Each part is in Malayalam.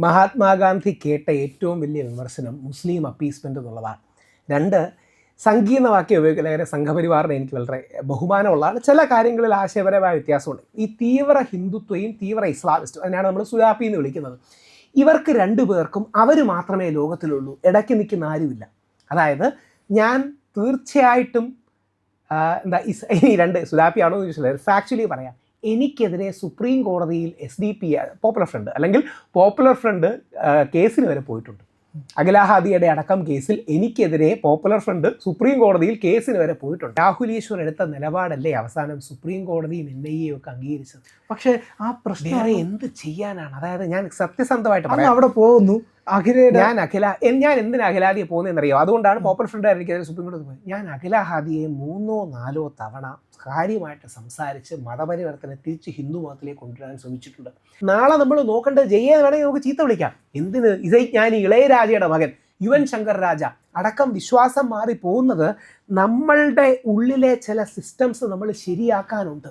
മഹാത്മാഗാന്ധി കേട്ട ഏറ്റവും വലിയ വിമർശനം മുസ്ലിം അപ്പീസ്മെൻ്റ് എന്നുള്ളതാണ്. രണ്ട്, സങ്കീർണവാക്യം ഉപയോഗിക്കുന്നവരെ സംഘപരിവാറിന് എനിക്ക് വളരെ ബഹുമാനമുള്ളതാണ്. ചില കാര്യങ്ങളിൽ ആശയപരമായ വ്യത്യാസമുണ്ട്. ഈ തീവ്ര ഹിന്ദുത്വയും തീവ്ര ഇസ്ലാമിസ്റ്റും, അതിനാണ് നമ്മൾ സുലാപ്പി എന്ന് വിളിക്കുന്നത്. ഇവർക്ക് രണ്ടു പേർക്കും അവർ മാത്രമേ ലോകത്തിലുള്ളൂ, ഇടയ്ക്ക് നിൽക്കുന്ന ആരുമില്ല. അതായത് ഞാൻ തീർച്ചയായിട്ടും ഈ രണ്ട് സുലാപ്പിയാണോ എന്ന് ചോദിച്ചാൽ ഫാക്ച്വലി പറയാം, എനിക്കെതിരെ സുപ്രീം കോടതിയിൽ SDP പോപ്പുലർ ഫ്രണ്ട് അല്ലെങ്കിൽ പോപ്പുലർ ഫ്രണ്ട് കേസിന് വരെ പോയിട്ടുണ്ട്. അഖിലാഹാദിയുടെ അടക്കം കേസിൽ എനിക്കെതിരെ പോപ്പുലർ ഫ്രണ്ട് സുപ്രീം കോടതിയിൽ കേസിന് വരെ പോയിട്ടുണ്ട്. രാഹുൽ ഈശ്വർ എടുത്ത നിലപാടല്ലേ അവസാനം സുപ്രീം കോടതിയും NIA ഒക്കെ അംഗീകരിച്ചത്. പക്ഷേ ആ പ്രശ്നം എന്ത് ചെയ്യാനാണ്? അതായത് ഞാൻ സത്യസന്ധമായിട്ട് അവിടെ പോകുന്നു, ഞാൻ എന്തിനാ അഖിലാദിയെ പോകുന്നതെന്നറിയോ? അതുകൊണ്ടാണ് പോപ്പുലർ ഫ്രണ്ട് എനിക്കെതിരെ സുപ്രീം കോടതി പോയത്. ഞാൻ അഖിലാഹാദിയെ 3-4 തവണ കാര്യമായിട്ട് സംസാരിച്ച് മതപരിവർത്തനം തിരിച്ച് ഹിന്ദു മതത്തിലേക്ക് കൊണ്ടുവരാൻ ശ്രമിച്ചിട്ടുണ്ട്. നാളെ നമ്മൾ നോക്കേണ്ടത് ജയ്യെ വേണമെങ്കിൽ നമുക്ക് ചീത്ത വിളിക്കാം. എന്തിന്? ഞാൻ ഇളയരാജയുടെ മകൻ UN ശങ്കർ രാജ അടക്കം വിശ്വാസം മാറി പോകുന്നത് നമ്മളുടെ ഉള്ളിലെ ചില സിസ്റ്റംസ് നമ്മൾ ശരിയാക്കാനുണ്ട്.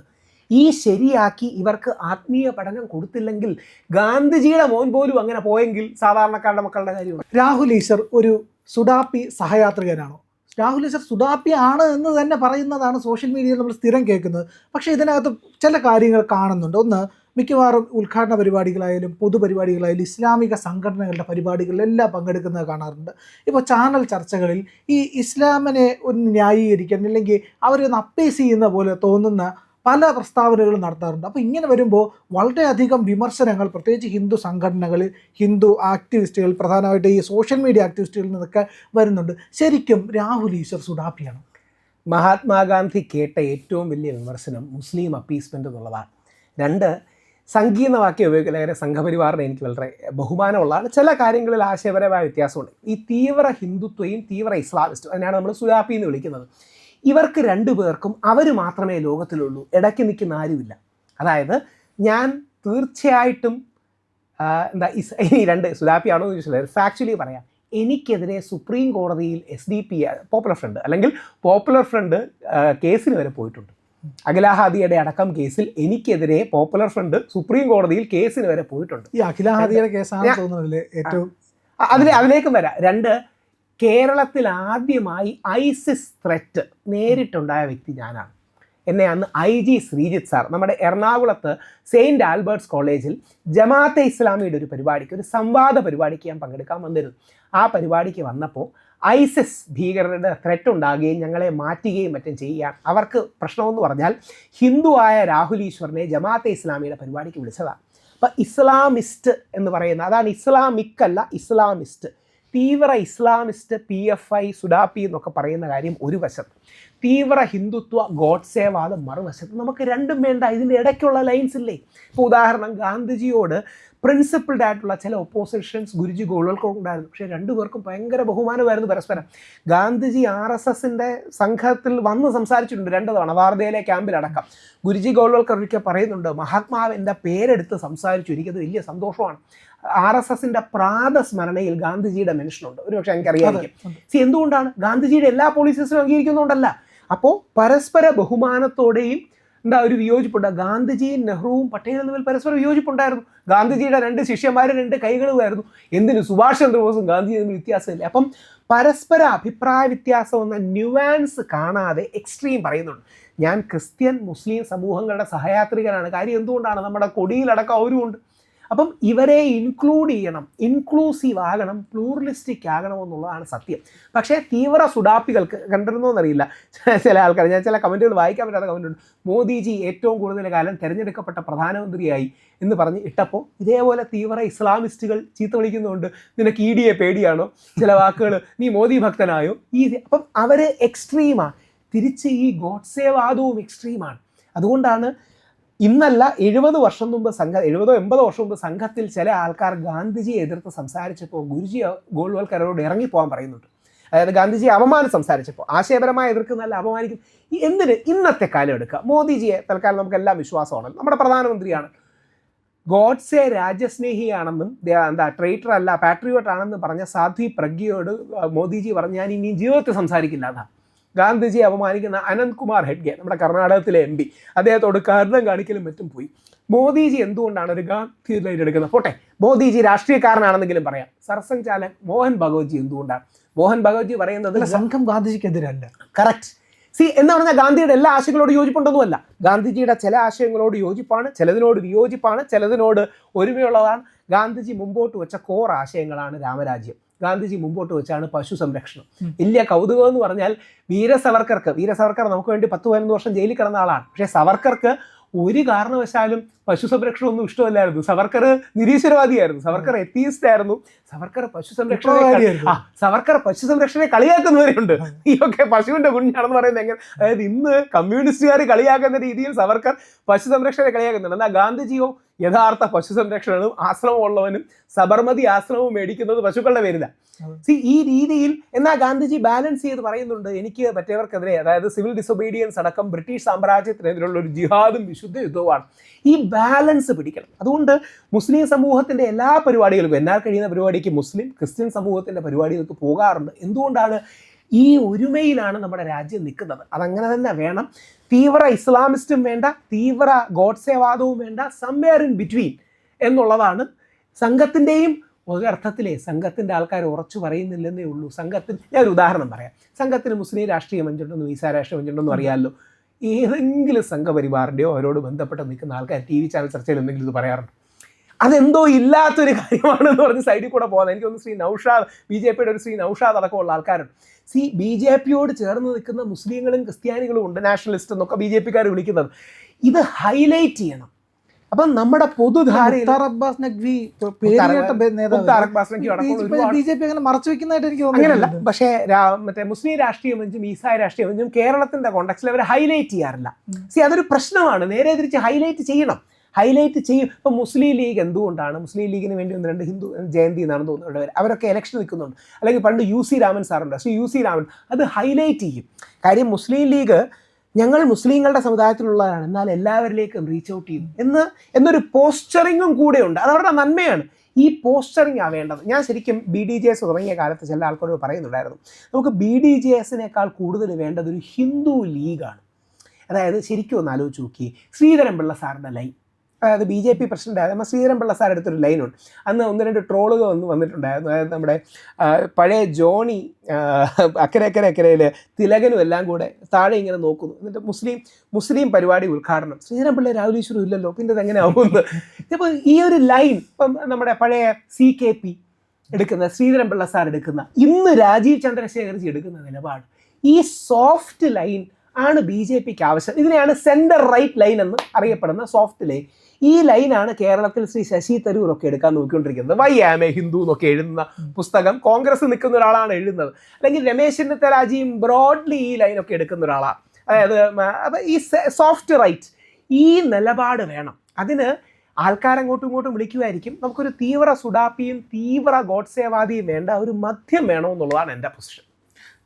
ഈ ശരിയാക്കി ഇവർക്ക് ആത്മീയ പഠനം കൊടുത്തില്ലെങ്കിൽ ഗാന്ധിജിയുടെ മോൻ പോലും അങ്ങനെ പോയെങ്കിൽ സാധാരണക്കാരുടെ മക്കളുടെ കാര്യമാണ്. രാഹുൽ ഈശ്വർ ഒരു സുഡാപ്പി സഹയാത്രികനാണോ? രാഹുൽ ഈശ്വർ സുഡാപ്പി ആണ് എന്ന് തന്നെ പറയുന്നതാണ് സോഷ്യൽ മീഡിയയിൽ നമ്മൾ സ്ഥിരം കേൾക്കുന്നത്. പക്ഷേ ഇതിനകത്ത് ചില കാര്യങ്ങൾ കാണുന്നുണ്ട്. ഒന്ന്, മിക്കവാറും ഉദ്ഘാടന പരിപാടികളായാലും പൊതുപരിപാടികളായാലും ഇസ്ലാമിക സംഘടനകളുടെ പരിപാടികളിലെല്ലാം പങ്കെടുക്കുന്നത് കാണാറുണ്ട്. ഇപ്പോൾ ചാനൽ ചർച്ചകളിൽ ഈ ഇസ്ലാമിനെ ഒന്ന് ന്യായീകരിക്കാൻ അല്ലെങ്കിൽ അവരൊന്ന് അപ്പീസ് ചെയ്യുന്ന പോലെ തോന്നുന്ന പല പ്രസ്താവനകളും നടത്താറുണ്ട്. അപ്പോൾ ഇങ്ങനെ വരുമ്പോൾ വളരെയധികം വിമർശനങ്ങൾ പ്രത്യേകിച്ച് ഹിന്ദു സംഘടനകളിൽ, ഹിന്ദു ആക്ടിവിസ്റ്റുകൾ, പ്രധാനമായിട്ട് ഈ സോഷ്യൽ മീഡിയ ആക്ടിവിസ്റ്റുകളിൽ നിന്നൊക്കെ വരുന്നുണ്ട്. ശരിക്കും രാഹുൽ ഈശ്വർ സുഡാപ്പിയാണ്? മഹാത്മാഗാന്ധി കേട്ട ഏറ്റവും വലിയ വിമർശനം മുസ്ലിം അപ്പീസ്മെൻ്റ് എന്നുള്ളതാണ്. രണ്ട്, സങ്കീർണവാക്യം ഉപയോഗിക്കുന്നവരെ സംഘപരിവാറിന് എനിക്ക് വളരെ ബഹുമാനമുള്ളതാണ്. ചില കാര്യങ്ങളിൽ ആശയപരമായ വ്യത്യാസമുണ്ട്. ഈ തീവ്ര ഹിന്ദുത്വയും തീവ്ര ഇസ്ലാമിസ്റ്റും, അതിനാണ് നമ്മൾ സുലാപ്പി എന്ന് വിളിക്കുന്നത്. ഇവർക്ക് രണ്ടു പേർക്കും അവർ മാത്രമേ ലോകത്തിലുള്ളൂ, ഇടയ്ക്ക് നിൽക്കുന്ന ആരുമില്ല. അതായത് ഞാൻ തീർച്ചയായിട്ടും ഈ രണ്ട് സുലാപ്പിയാണോ എന്ന് ചോദിച്ചാൽ ഫാക്ച്വലി പറയാം, എനിക്കെതിരെ സുപ്രീം കോടതിയിൽ SDP പോപ്പുലർ ഫ്രണ്ട് അല്ലെങ്കിൽ പോപ്പുലർ ഫ്രണ്ട് കേസിന് വരെ പോയിട്ടുണ്ട്. അഖിലാഹാദിയുടെ അടക്കം കേസിൽ എനിക്കെതിരെ പോപ്പുലർ ഫ്രണ്ട് സുപ്രീം കോടതിയിൽ കേസിന് വരെ പോയിട്ടുണ്ട്. ഈ അഖിലാഹാദിയുടെ കേസാണ് തോന്നുന്നില്ലേ ഏറ്റവും അതിലേക്കും വരാം. രണ്ട്, കേരളത്തിൽ ആദ്യമായി ISIS ത്രെറ്റ് നേരിട്ടുണ്ടായ വ്യക്തി ഞാനാണ്. എന്നെ അന്ന് IG ശ്രീജിത്ത് സാർ നമ്മുടെ എറണാകുളത്ത് സെയിൻറ്റ് ആൽബർട്ട്സ് കോളേജിൽ ജമാഅത്തെ ഇസ്ലാമിയുടെ ഒരു പരിപാടിക്ക്, ഒരു സംവാദ പരിപാടിക്ക് ഞാൻ പങ്കെടുക്കാൻ വന്നിരുന്നു. ആ പരിപാടിക്ക് വന്നപ്പോൾ ISIS ഭീകരരുടെ ത്രെറ്റ് ഉണ്ടാകുകയും ഞങ്ങളെ മാറ്റുകയും മറ്റും ചെയ്യാൻ അവർക്ക് പ്രശ്നമെന്ന് പറഞ്ഞാൽ ഹിന്ദുവായ രാഹുൽ ഈശ്വറിനെ ജമാഅത്തെ ഇസ്ലാമിയുടെ പരിപാടിക്ക് വിളിച്ചതാണ്. അപ്പം ഇസ്ലാമിസ്റ്റ് എന്ന് പറയുന്ന, അതാണ് ഇസ്ലാമിക് അല്ല, ഇസ്ലാമിസ്റ്റ്, തീവ്ര ഇസ്ലാമിസ്റ്റ്, PFI സുഡാപ്പി എന്നൊക്കെ പറയുന്ന കാര്യം ഒരു വശത്ത്, തീവ്ര ഹിന്ദുത്വ ഗോഡ്സേവാദം മറുവശത്ത്. നമുക്ക് രണ്ടും വേണ്ട, ഇതിൻ്റെ ഇടയ്ക്കുള്ള ലൈൻസ് ഇല്ലേ? ഇപ്പോൾ ഉദാഹരണം, ഗാന്ധിജിയോട് പ്രിൻസിപ്പിൾഡ് ആയിട്ടുള്ള ചില ഒപ്പോസിഷൻസ് ഗുരുജി ഗോൾവൽക്കർ ഉണ്ടായിരുന്നു. പക്ഷേ രണ്ടുപേർക്കും ഭയങ്കര ബഹുമാനമായിരുന്നു പരസ്പരം. ഗാന്ധിജി RSSൻ്റെ സംഘത്തിൽ വന്ന് സംസാരിച്ചിട്ടുണ്ട് 2 തവണ, വാർധയിലെ ക്യാമ്പിലടക്കം. ഗുരുജി ഗോൾവൽക്കർ ഒരിക്കൽ പറയുന്നുണ്ട്, മഹാത്മാവിൻ്റെ പേരെടുത്ത് സംസാരിച്ചു, എനിക്കത് വലിയ സന്തോഷമാണ്. RSSൻ്റെ പ്രാതസ്മരണയിൽ ഗാന്ധിജിയുടെ മെൻഷനുണ്ട്. ഒരുപക്ഷെ എനിക്കറിയാമായിരിക്കും. എന്തുകൊണ്ടാണ്? ഗാന്ധിജിയുടെ എല്ലാ പോളിസീസും അംഗീകരിക്കുന്നുണ്ടല്ല. അപ്പോൾ പരസ്പര ബഹുമാനത്തോടെയും ഒരു വിയോജിപ്പുണ്ട്. ഗാന്ധിജിയും നെഹ്റുവും പട്ടേലും തമ്മിൽ പരസ്പര വിയോജിപ്പുണ്ടായിരുന്നു. ഗാന്ധിജിയുടെ 2 ശിഷ്യന്മാരും 2 കൈകളുമായിരുന്നു. എന്തിന്? സുഭാഷ് ചന്ദ്രബോസും ഗാന്ധിജി തമ്മിൽ വ്യത്യാസമില്ല. അപ്പം പരസ്പര അഭിപ്രായ വ്യത്യാസം എന്ന ന്യൂവാൻസ് കാണാതെ എക്സ്ട്രീം പറയുന്നുണ്ട്. ഞാൻ ക്രിസ്ത്യൻ മുസ്ലിം സമൂഹങ്ങളുടെ സഹയാത്രികനാണ്. കാര്യം എന്തുകൊണ്ടാണ്? നമ്മുടെ കൊടിയിലടക്കം അവരുമുണ്ട്. അപ്പം ഇവരെ ഇൻക്ലൂഡ് ചെയ്യണം, ഇൻക്ലൂസീവ് ആകണം, പ്ലൂറലിസ്റ്റിക് ആകണമെന്നുള്ളതാണ് സത്യം. പക്ഷേ തീവ്ര സുഡാപ്പികൾക്ക് കണ്ടിരുന്നോന്നറിയില്ല ചില ആൾക്കാർ, ഞാൻ ചില കമൻറ്റുകൾ വായിക്കാൻ പറ്റാത്ത കമൻറ്റുണ്ട്. മോദിജി ഏറ്റവും കൂടുതൽ കാലം തിരഞ്ഞെടുക്കപ്പെട്ട പ്രധാനമന്ത്രിയായി എന്ന് പറഞ്ഞ് ഇട്ടപ്പോൾ ഇതേപോലെ തീവ്ര ഇസ്ലാമിസ്റ്റുകൾ ചീത്ത വിളിക്കുന്നുണ്ട്. നിനക്ക് ED പേടിയാണോ? ചില വാക്കുകൾ, നീ മോദി ഭക്തനായോ? അപ്പം അവർ എക്സ്ട്രീമാണ്. തിരിച്ച് ഈ ഗോഡ്സേവാദവും എക്സ്ട്രീമാണ്. അതുകൊണ്ടാണ് ഇന്നല്ല 70 വർഷം മുമ്പ് 70-80 വർഷം മുമ്പ് സംഘത്തിൽ ചില ആൾക്കാർ ഗാന്ധിജിയെ എതിർത്ത് സംസാരിച്ചപ്പോൾ ഗുരുജി ഗോൾവൽക്കരോട് ഇറങ്ങിപ്പോകാൻ പറയുന്നുണ്ട്. അതായത് ഗാന്ധിജിയെ അപമാനം സംസാരിച്ചപ്പോൾ, ആശയപരമായി എതിർക്കുന്നല്ല, അപമാനിക്കും. എന്തിന്? ഇന്നത്തെ കാലം എടുക്കുക. മോദിജിയെ തൽക്കാലം നമുക്കെല്ലാം വിശ്വാസമാണ്, നമ്മുടെ പ്രധാനമന്ത്രിയാണ്. ഗോഡ്സെ രാജ്യസ്നേഹിയാണെന്നും ട്രൈറ്റർ അല്ല പാട്രിയോട്ട് ആണെന്ന് പറഞ്ഞ സാധ്വി പ്രഗ്യയോട് മോദിജി പറഞ്ഞ് ഞാൻ ഇനി ജീവിതത്തിൽ സംസാരിക്കില്ല എന്നാണ്. ഗാന്ധിജിയെ അപമാനിക്കുന്ന അനന്ത് കുമാർ ഹെഗ്ഡെ, നമ്മുടെ കർണാടകത്തിലെ MP, അദ്ദേഹത്തോട് കാരണം കാണിക്കലും മറ്റും പോയി. മോദിജി എന്തുകൊണ്ടാണ് ഒരു ഗാന്ധി ലൈൻ എടുക്കുന്നത്? പോട്ടെ, മോദിജി രാഷ്ട്രീയക്കാരനാണെന്നെങ്കിലും പറയാം. സർസംഘചാലക് മോഹൻ ഭഗവത്ജി എന്തുകൊണ്ടാണ്? മോഹൻ ഭഗവത്ജി പറയുന്നത് സംഘം ഗാന്ധിജിക്കെതിരല്ല. കറക്റ്റ്. എന്ന് പറഞ്ഞാൽ ഗാന്ധിയുടെ എല്ലാ ആശയങ്ങളോട് യോജിപ്പുണ്ടെന്നുമല്ല. ഗാന്ധിജിയുടെ ചില ആശയങ്ങളോട് യോജിപ്പാണ്, ചിലതിനോട് വിയോജിപ്പാണ്, ചിലതിനോട് ഒരുമയുള്ളതാണ്. ഗാന്ധിജി മുമ്പോട്ട് വെച്ച കോർ ആശയങ്ങളാണ് രാമരാജ്യം. ഗാന്ധിജി മുമ്പോട്ട് വെച്ചാണ് പശു സംരക്ഷണം. വലിയ കൗതുകം എന്ന് പറഞ്ഞാൽ വീര സവർക്കർ നമുക്ക് വേണ്ടി 10-15 വർഷം ജയിലിൽ കിടന്ന ആളാണ്. പക്ഷേ സവർക്കർക്ക് ഒരു കാരണവശാലും പശു സംരക്ഷണം ഒന്നും ഇഷ്ടമല്ലായിരുന്നു. സവർക്കർ നിരീശ്വരവാദിയായിരുന്നു, സവർക്കർ എത്തീസ്റ്റ് ആയിരുന്നു, സവർക്കർ പശു സംരക്ഷണയെ കളിയാക്കുന്നവരുണ്ട്. ഈയൊക്കെ പശുവിന്റെ കുഞ്ഞാണെന്ന് പറയുന്നത് എങ്ങനെ? അതായത് ഇന്ന് കമ്മ്യൂണിസ്റ്റുകാർ കളിയാക്കുന്ന രീതിയിൽ സവർക്കർ പശു സംരക്ഷണയെ കളിയാക്കുന്നുണ്ട്. എന്നാൽ ഗാന്ധിജിയോ യഥാർത്ഥ പശു സംരക്ഷണവും ആശ്രമമുള്ളവനും സബർമതി ആശ്രമവും മേടിക്കുന്നത് പശുക്കളുടെ പേരില്ല. ഈ രീതിയിൽ എന്നാൽ ഗാന്ധിജി ബാലൻസ് ചെയ്ത് പറയുന്നുണ്ട്, എനിക്ക് മറ്റേവർക്കെതിരെ, അതായത് സിവിൽ ഡിസൊബീഡിയൻസ് അടക്കം ബ്രിട്ടീഷ് സാമ്രാജ്യത്തിനെതിരെയുള്ള ഒരു ജിഹാദും വിശുദ്ധ യുദ്ധവുമാണ്. ഈ ബാലൻസ് പിടിക്കണം. അതുകൊണ്ട് മുസ്ലിം സമൂഹത്തിൻ്റെ എല്ലാ പരിപാടികൾക്കും, എന്നാൽ കഴിയുന്ന പരിപാടിക്ക് മുസ്ലിം ക്രിസ്ത്യൻ സമൂഹത്തിൻ്റെ പരിപാടികൾക്ക് പോകാറുണ്ട്. എന്തുകൊണ്ടാണ്? ഈ ഒരുമയിലാണ് നമ്മുടെ രാജ്യം നിൽക്കുന്നത്. അതങ്ങനെ തന്നെ വേണം. തീവ്ര ഇസ്ലാമിസ്റ്റും വേണ്ട, തീവ്ര ഗോഡ്സേവാദവും വേണ്ട, സംവെയർ ഇൻ ബിറ്റ്വീൻ എന്നുള്ളതാണ് സംഘത്തിൻ്റെയും ഒരർത്ഥത്തിലെ. സംഘത്തിൻ്റെ ആൾക്കാർ ഉറച്ചു പറയുന്നില്ലെന്നേ ഉള്ളൂ. ഞാനൊരു ഉദാഹരണം പറയാം. സംഘത്തിന് മുസ്ലിം രാഷ്ട്രീയ മഞ്ചുണ്ടെന്നും ഈസാ രാഷ്ട്രീയ മഞ്ചുണ്ടെന്നും അറിയാമല്ലോ. ഏതെങ്കിലും സംഘപരിവാറിൻ്റെയോ അവരോട് ബന്ധപ്പെട്ട് നിൽക്കുന്ന ആൾക്കാർ TV ചാനൽ ചർച്ചയിൽ എന്തെങ്കിലും ഇത് പറയാറുണ്ട്? അതെന്തോ ഇല്ലാത്തൊരു കാര്യമാണെന്ന് പറഞ്ഞ് സൈഡിൽ കൂടെ പോകുന്നത്. എനിക്കൊന്ന് ശ്രീ നൗഷാദ്, BJP ഒരു ശ്രീ നൗഷാദ് അടക്കമുള്ള ആൾക്കാരുണ്ട്. BJPയോട് ചേർന്ന് നിൽക്കുന്ന മുസ്ലിങ്ങളും ക്രിസ്ത്യാനികളും ഉണ്ട്, നാഷണലിസ്റ്റ് എന്നൊക്കെ BJPക്കാർ വിളിക്കുന്നത്. ഇത് ഹൈലൈറ്റ് ചെയ്യണം. അപ്പം നമ്മുടെ പൊതുധാരയിൽ അങ്ങനെയല്ല. പക്ഷേ മറ്റേ മുസ്ലിം രാഷ്ട്രീയ മഞ്ചും ഈസായ രാഷ്ട്രീയ മഞ്ചും കേരളത്തിന്റെ കോണ്ടക്സ്റ്റിൽ അവർ ഹൈലൈറ്റ് ചെയ്യാറില്ല. അതൊരു പ്രശ്നമാണ്. നേരെ തിരിച്ച് ഹൈലൈറ്റ് ചെയ്യണം. ഇപ്പം മുസ്ലിം ലീഗ് എന്തുകൊണ്ടാണ്? മുസ്ലിം ലീഗിന് വേണ്ടി 1-2 ഹിന്ദു ജയന്തി നടന്നു തോന്നുന്നവർ അവരൊക്കെ ഇലക്ഷൻ നിൽക്കുന്നുണ്ട്. അല്ലെങ്കിൽ പണ്ട് UC രാമൻ സാറുണ്ട്. UC രാമൻ അത് ഹൈലൈറ്റ് ചെയ്യും. കാര്യം മുസ്ലിം ലീഗ് ഞങ്ങൾ മുസ്ലിങ്ങളുടെ സമുദായത്തിലുള്ളവരാണ്, എന്നാൽ എല്ലാവരിലേക്കും റീച്ച് ഔട്ട് ചെയ്യും എന്നൊരു പോസ്ചറിങ്ങും കൂടെ ഉണ്ട്. അത് അവരുടെ നന്മയാണ്. ഈ പോസ്ചറിങ് വേണ്ടത്. ഞാൻ ശരിക്കും BDJS തുടങ്ങിയ കാലത്ത് ചില ആൾക്കാരോട് പറയുന്നുണ്ടായിരുന്നു, നമുക്ക് BDJSനേക്കാൾ കൂടുതൽ വേണ്ടത് ഒരു ഹിന്ദു ലീഗാണ്. അതായത് ശരിക്കും ഒന്ന് ആലോചിച്ച് നോക്കി, ശ്രീധരൻപിള്ള സാറിൻ്റെ ലൈൻ, അതായത് BJP പ്രസിഡന്റ് ആയത് ശ്രീധരൻപിള്ള സാർ എടുത്തൊരു ലൈനുണ്ട്. അന്ന് 1-2 ട്രോളുകൾ വന്നിട്ടുണ്ടായിരുന്നു. അതായത് നമ്മുടെ പഴയ ജോണി അക്കരയിൽ തിലകനും എല്ലാം കൂടെ താഴെ ഇങ്ങനെ നോക്കുന്നു. എന്നിട്ട് മുസ്ലിം പരിപാടി ഉദ്ഘാടനം, ശ്രീധരൻപിള്ള രാഹുൽ ഈശ്വറും ഇല്ലല്ലോ, പിന്നെ ഇതെങ്ങനെ ആവുന്നത്? ഇപ്പോൾ ഈ ഒരു ലൈൻ ഇപ്പം നമ്മുടെ പഴയ CKP എടുക്കുന്ന, ശ്രീധരൻപിള്ള സാർ എടുക്കുന്ന, ഇന്ന് രാജീവ് ചന്ദ്രശേഖർജി എടുക്കുന്ന നിലപാട്, ഈ സോഫ്റ്റ് ലൈൻ ആണ് BJPക്ക് ആവശ്യം. ഇതിനെയാണ് സെൻറ്റർ റൈറ്റ് ലൈൻ എന്ന് അറിയപ്പെടുന്ന സോഫ്റ്റ് ലൈൻ. ഈ ലൈനാണ് കേരളത്തിൽ ശ്രീ ശശി തരൂർ ഒക്കെ എടുക്കാൻ നോക്കിക്കൊണ്ടിരിക്കുന്നത്. വൈ ആം എ ഹിന്ദു എന്നൊക്കെ എഴുതുന്ന പുസ്തകം കോൺഗ്രസ് നിൽക്കുന്ന ഒരാളാണ് എഴുതുന്നത്. അല്ലെങ്കിൽ രമേശ് ചെന്നിത്തലാജിയും ബ്രോഡ്ലി ഈ ലൈനൊക്കെ എടുക്കുന്ന ഒരാളാണ്. അതായത് അപ്പം ഈ സോഫ്റ്റ് റൈറ്റ്, ഈ നിലപാട് വേണം. അതിന് ആൾക്കാരങ്ങോട്ടും ഇങ്ങോട്ടും വിളിക്കുമായിരിക്കും. നമുക്കൊരു തീവ്ര സുഡാപ്പിയും തീവ്ര ഗോഡ്സേവാദിയും വേണ്ട, ഒരു മധ്യം വേണമെന്നുള്ളതാണ് എൻ്റെ പൊസിഷൻ.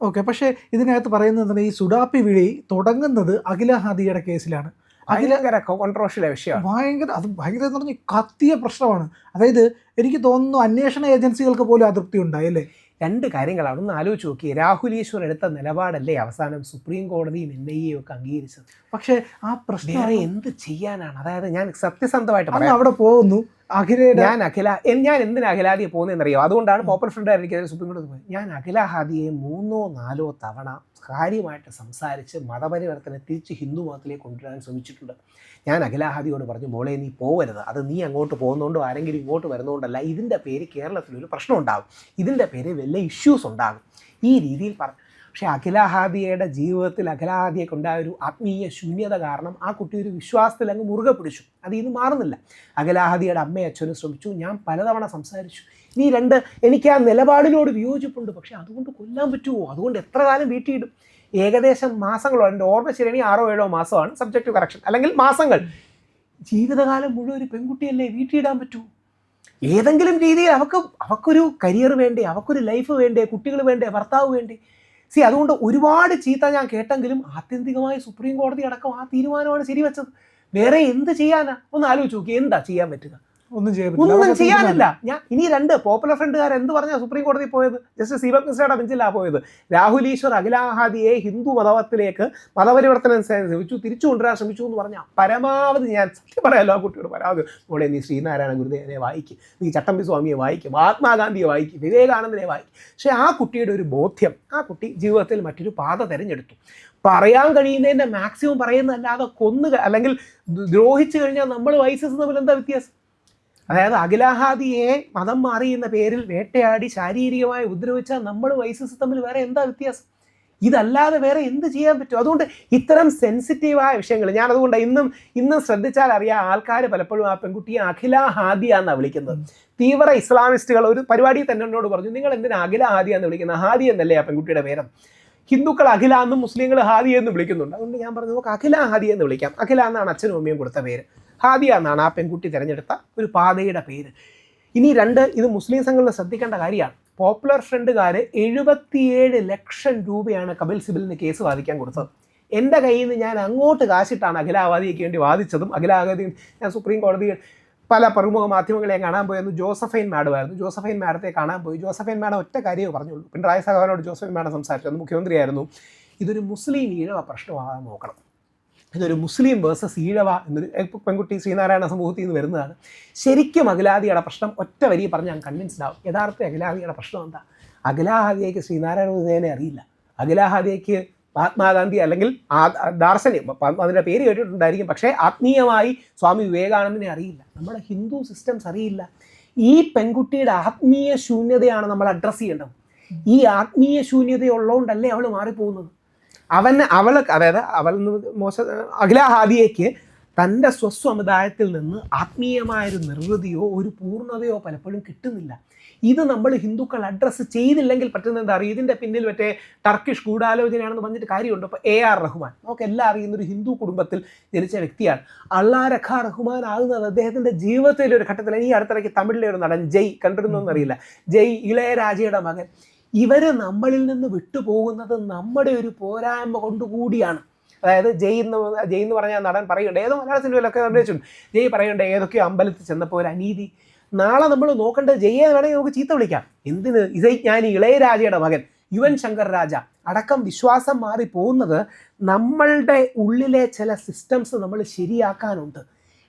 ഓക്കെ, പക്ഷേ ഇതിനകത്ത് പറയുന്നത് ഈ സുഡാപ്പി വിളി തുടങ്ങുന്നത് അഖില ഹാദിയുടെ കേസിലാണ്. ഭയങ്കര കോൺട്രോവേഴ്ഷ്യൽ വിഷയമാണ്. ഭയങ്കര എന്ന് പറഞ്ഞാൽ കത്തിയ പ്രശ്നമാണ്. അതായത് എനിക്ക് തോന്നുന്നു അന്വേഷണ ഏജൻസികൾക്ക് പോലും അതൃപ്തി ഉണ്ടായി അല്ലേ? 2 കാര്യങ്ങളാണ്. ഒന്ന് ആലോചിച്ച് നോക്കി, രാഹുൽ ഈശ്വർ എടുത്ത നിലപാടല്ലേ അവസാനം സുപ്രീം കോടതിയും NIA ഒക്കെ അംഗീകരിച്ചത്. പക്ഷേ ആ പ്രശ്നം എന്ത് ചെയ്യാനാണ്? അതായത് ഞാൻ സത്യസന്ധമായിട്ട് അവിടെ പോകുന്നു, ഞാൻ എന്തിനാ അഖിലാദിയെ പോകുന്നതെന്നറിയോ? അതുകൊണ്ടാണ് പോപ്പുലർ ഫ്രണ്ട് എനിക്കെതിരെ സുപ്രീം കോടതി പോയത്. ഞാൻ അഖില ഹാദിയെ 3-4 തവണ കാര്യമായിട്ട് സംസാരിച്ച് മതപരിവർത്തനം തിരിച്ച് ഹിന്ദു മതത്തിലേക്ക് കൊണ്ടുവരാൻ ശ്രമിച്ചിട്ടുണ്ട്. ഞാൻ അഖില ഹാദിയോട് പറഞ്ഞു, മോളെ നീ പോകരുത്, അത് നീ അങ്ങോട്ട് പോകുന്നതുകൊണ്ടോ ആരെങ്കിലും ഇങ്ങോട്ട് വരുന്നതുകൊണ്ടല്ല, ഇതിൻ്റെ പേര് കേരളത്തിലൊരു പ്രശ്നം ഉണ്ടാകും, ഇതിൻ്റെ പേര് വല്ല ഇഷ്യൂസ് ഉണ്ടാകും, ഈ രീതിയിൽ പറഞ്ഞു. പക്ഷേ അഖില ഹാദിയയുടെ ജീവിതത്തിൽ അഖില ഹാദിയൊക്കെ ഉണ്ടായ ഒരു ആത്മീയ ശൂന്യത കാരണം ആ കുട്ടി ഒരു വിശ്വാസത്തിൽ അങ്ങ് മുറുകെ പിടിച്ചു. അത് ഇന്ന് മാറുന്നില്ല. അഖില ഹാദിയുടെ അമ്മയും അച്ഛനും ശ്രമിച്ചു, ഞാൻ പലതവണ സംസാരിച്ചു. ഇനി 2, എനിക്ക് ആ നിലപാടിനോട് വിയോജിപ്പുണ്ട്, പക്ഷേ അതുകൊണ്ട് കൊല്ലാൻ പറ്റുമോ? അതുകൊണ്ട് എത്ര കാലം വീട്ടിയിടും? ഏകദേശം മാസങ്ങളോ, എൻ്റെ ഓർമ്മ ശരിയാണെങ്കിൽ 6-7 മാസമാണ്, സബ്ജക്റ്റ് കറക്ഷൻ, അല്ലെങ്കിൽ മാസങ്ങൾ. ജീവിതകാലം മുഴുവൻ ഒരു പെൺകുട്ടിയല്ലേ വീട്ടിയിടാൻ പറ്റൂ? ഏതെങ്കിലും രീതിയിൽ അവക്കൊരു കരിയർ വേണ്ടേ, അവക്കൊരു ലൈഫ് വേണ്ടേ, കുട്ടികൾ വേണ്ടേ, ഭർത്താവ് വേണ്ടേ? അതുകൊണ്ട് ഒരുപാട് ചീത്ത ഞാൻ കേട്ടെങ്കിലും ആത്യന്തികമായി സുപ്രീം കോടതി അടക്കം ആ തീരുമാനമാണ് ശരിവെച്ചത്. വേറെ എന്ത് ചെയ്യാനാ? ഒന്ന് ആലോചിച്ച് നോക്കി, എന്താ ചെയ്യാൻ പറ്റുക? ഒന്നും ഒന്നും ചെയ്യാനില്ല. ഞാൻ ഇനി 2 പോപ്പുലർ ഫ്രണ്ടുകാർ എന്ത് പറഞ്ഞാൽ സുപ്രീം കോടതി പോയത്? ജസ്റ്റിസ് ദീപക് മിശ്രയുടെ ബെഞ്ചിലാ പോയത്. രാഹുൽ ഈശ്വർ അഖിലാഹാദിയെ ഹിന്ദു മതത്തിലേക്ക് മതപരിവർത്തനം ശ്രമിച്ചു, തിരിച്ചു കൊണ്ടുവരാൻ ശ്രമിച്ചു എന്ന് പറഞ്ഞാൽ പരമാവധി ഞാൻ സത്യം പറയാമല്ലോ ആ കുട്ടിയോട് പരമാവധി, മോളെ നീ ശ്രീനാരായണ ഗുരുദേവനെ വായിക്കും, നീ ചട്ടമ്പി സ്വാമിയെ വായിക്കും, മഹാത്മാഗാന്ധിയെ വായിക്കും, വിവേകാനന്ദനെ വായിക്കും. പക്ഷേ ആ കുട്ടിയുടെ ഒരു ബോധ്യം, ആ കുട്ടി ജീവിതത്തിൽ മറ്റൊരു പാത തിരഞ്ഞെടുത്തു. പറയാൻ കഴിയുന്നതിൻ്റെ മാക്സിമം പറയുന്നതല്ലാതെ അല്ലെങ്കിൽ ദ്രോഹിച്ചു കഴിഞ്ഞാൽ നമ്മൾ വൈസസ് തമ്മിൽ എന്താ വ്യത്യാസം? അതായത് അഖിലാഹാദിയെ മതം മാറി എന്ന പേരിൽ വേട്ടയാടി ശാരീരികമായി ഉപദ്രവിച്ചാൽ നമ്മൾ വൈസസ് തമ്മിൽ വേറെ എന്താ വ്യത്യാസം? ഇതല്ലാതെ വേറെ എന്ത് ചെയ്യാൻ പറ്റും? അതുകൊണ്ട് ഇത്തരം സെൻസിറ്റീവായ വിഷയങ്ങൾ അതുകൊണ്ട് ഇന്നും ശ്രദ്ധിച്ചാൽ അറിയാം, ആൾക്കാർ പലപ്പോഴും ആ പെൺകുട്ടിയെ അഖിലാഹാദിയ എന്നാണ് വിളിക്കുന്നത്. തീവ്ര ഇസ്ലാമിസ്റ്റുകൾ ഒരു പരിപാടി തന്നെ എന്നോട് പറഞ്ഞു, നിങ്ങൾ എന്തിനാ അഖിലാഹാദിയ എന്ന് വിളിക്കുന്നത്? ഹാദി എന്നല്ലേ ആ പെൺകുട്ടിയുടെ പേര്. ഹിന്ദുക്കൾ അഖില എന്നും മുസ്ലിങ്ങൾ ഹാദിയ എന്ന് വിളിക്കുന്നുണ്ട്. അതുകൊണ്ട് ഞാൻ പറഞ്ഞു, നമുക്ക് അഖിലാഹാദിയ എന്ന് വിളിക്കാം. അഖില എന്നാണ് അച്ഛനും അമ്മയും കൊടുത്ത പേര്, ഹാദിയ എന്നാണ് ആ പെൺകുട്ടി തിരഞ്ഞെടുത്ത ഒരു പാതയുടെ പേര്. ഇനി 2, ഇത് മുസ്ലിം സംഘങ്ങളിൽ ശ്രദ്ധിക്കേണ്ട കാര്യമാണ്. പോപ്പുലർ ഫ്രണ്ടുകാർ 77 ലക്ഷം രൂപയാണ് കപിൽ സിബലിന് കേസ് വാദിക്കാൻ കൊടുത്തത്. എൻ്റെ കയ്യിൽ നിന്ന് ഞാൻ അങ്ങോട്ട് കാശിട്ടാണ് അഖിലാഹാദിക്ക് വേണ്ടി വാദിച്ചതും. അഖിലാഹാദി ഞാൻ സുപ്രീം കോടതിയിൽ പല പ്രമുഖ മാധ്യമങ്ങളെ കാണാൻ പോയെന്ന് ജോസഫൈൻ മാഡമായിരുന്നു. ജോസഫൈൻ മാഡത്തെ കാണാൻ പോയി. ജോസഫൈൻ മാഡം ഒറ്റ കാര്യമേ പറഞ്ഞുള്ളൂ. പിണറായി സഹോദരനോട് ജോസഫൈൻ മാഡം സംസാരിച്ചു, അന്ന് മുഖ്യമന്ത്രിയായിരുന്നു. ഇതൊരു മുസ്ലിം ഈഴവ പ്രശ്നമാകാൻ നോക്കണം, ഇതൊരു മുസ്ലിം വേഴ്സസ് ഈഴവ എന്നൊരു പെൺകുട്ടി ശ്രീനാരായണ സമൂഹത്തിൽ നിന്ന് വരുന്നതാണ്. ശരിക്കും അഖിലാദിയുടെ പ്രശ്നം ഒറ്റ വരി പറഞ്ഞ് ഞാൻ കൺവിൻസ്ഡ് ആവും. യഥാർത്ഥ അഖിലാദിയുടെ പ്രശ്നം എന്താ? അഖിലാഹാദിയയ്ക്ക് ശ്രീനാരായണ ഗുരുദേവനെ അറിയില്ല. അഖിലാഹാദിയയ്ക്ക് മഹാത്മാഗാന്ധി അല്ലെങ്കിൽ ദാർശനികം, അതിൻ്റെ പേര് കേട്ടിട്ടുണ്ടായിരിക്കും, പക്ഷേ ആത്മീയമായി സ്വാമി വിവേകാനന്ദനെ അറിയില്ല. നമ്മുടെ ഹിന്ദു സിസ്റ്റംസ് അറിയില്ല. ഈ പെൺകുട്ടിയുടെ ആത്മീയ ശൂന്യതയാണ് നമ്മൾ അഡ്രസ്സ് ചെയ്യേണ്ടത്. ഈ ആത്മീയ ശൂന്യതയുള്ളതുകൊണ്ടല്ലേ അവൾ മാറിപ്പോകുന്നത്. അതായത് അവൾ അഖിലാഹാദിയയ്ക്ക് തൻ്റെ സ്വസമുദായത്തിൽ നിന്ന് ആത്മീയമായൊരു നിർവൃതിയോ ഒരു പൂർണ്ണതയോ പലപ്പോഴും കിട്ടുന്നില്ല. ഇത് നമ്മൾ ഹിന്ദുക്കൾ അഡ്രസ്സ് ചെയ്തില്ലെങ്കിൽ പറ്റുന്ന എന്താ അറിയും? ഇതിൻ്റെ പിന്നിൽ മറ്റേ ടർക്കിഷ് ഗൂഢാലോചനയാണെന്ന് പറഞ്ഞിട്ട് കാര്യമുണ്ട്. ഇപ്പോൾ AR റഹ്മാൻ നമുക്ക് എല്ലാം അറിയുന്ന ഒരു ഹിന്ദു കുടുംബത്തിൽ ജനിച്ച വ്യക്തിയാണ്. അള്ളാ രഖാ റഹ്മാൻ ആകുന്നത് അദ്ദേഹത്തിൻ്റെ ജീവിതത്തിലെ ഒരു ഘട്ടത്തിൽ. ഈ അടുത്തിടയ്ക്ക് തമിഴിലെ ഒരു നടൻ ജയ് കണ്ടിരുന്നൊന്നും അറിയില്ല, ജയ് ഇളയരാജയുടെ മകൻ. ഇവർ നമ്മളിൽ നിന്ന് വിട്ടുപോകുന്നത് നമ്മുടെ ഒരു പോരായ്മ കൊണ്ടുകൂടിയാണ്. അതായത് ജയ് എന്ന് പറഞ്ഞാൽ നടൻ പറയുന്നുണ്ട്, ഏതോ മലയാള സിനിമയിലൊക്കെ അഭിനയിച്ചിട്ടുണ്ട്. ജയ് പറയുന്നുണ്ട് ഏതൊക്കെയോ അമ്പലത്തിൽ ചെന്നപ്പോൾ ഒരു അനീതി. നാളെ നമ്മൾ നോക്കേണ്ടത് ജയ്യെ വേണമെങ്കിൽ നമുക്ക് ചീത്ത വിളിക്കാം. എന്തിന്? ഇസൈജ്ഞാനി ഇളയരാജയുടെ മകൻ യുവൻ ശങ്കർ രാജ അടക്കം വിശ്വാസം മാറി പോകുന്നത് നമ്മളുടെ ഉള്ളിലെ ചില സിസ്റ്റംസ് നമ്മൾ ശരിയാക്കാനുണ്ട്.